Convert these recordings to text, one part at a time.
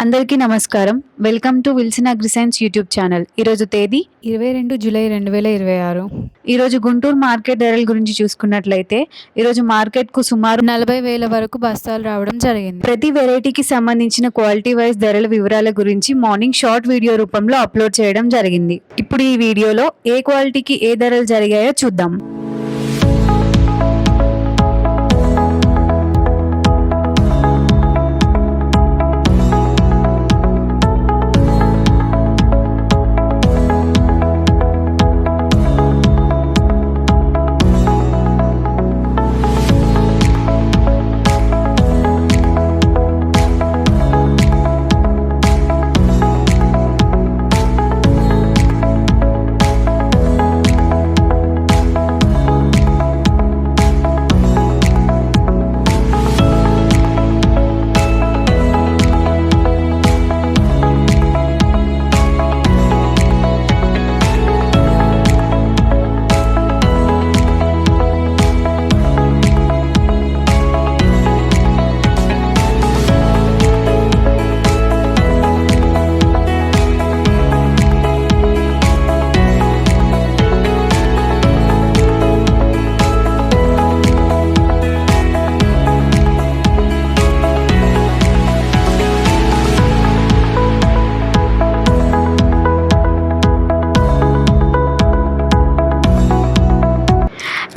అందరికీ నమస్కారం. Welcome to Wilson agri science YouTube channel. ఈరోజు తేదీ 22 జూలై 2026. ఈరోజు గుంటూరు మార్కెట్ ధరల గురించి చూసుకున్నట్లయితే ఈరోజు మార్కెట్కు సుమారు 40,000 వరకు బస్తాలు రావడం జరిగింది. ప్రతి వెరైటీకి సంబంధించిన క్వాలిటీ వైజ్ ధరల వివరాల గురించి మార్నింగ్ షార్ట్ వీడియో రూపంలో అప్లోడ్ చేయడం జరిగింది. ఇప్పుడు ఈ వీడియోలో ఏ క్వాలిటీకి ఏ ధరలు జరిగాయో చూద్దాం.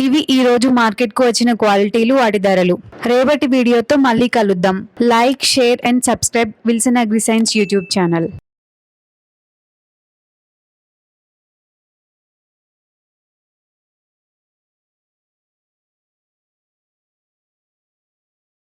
ఇవి ఈ రోజు మార్కెట్కు వచ్చిన క్వాలిటీలు, వాటి ధరలు. రేపటి వీడియోతో మళ్ళీ కలుద్దాం. Like, share and subscribe Wilson agri science YouTube channel.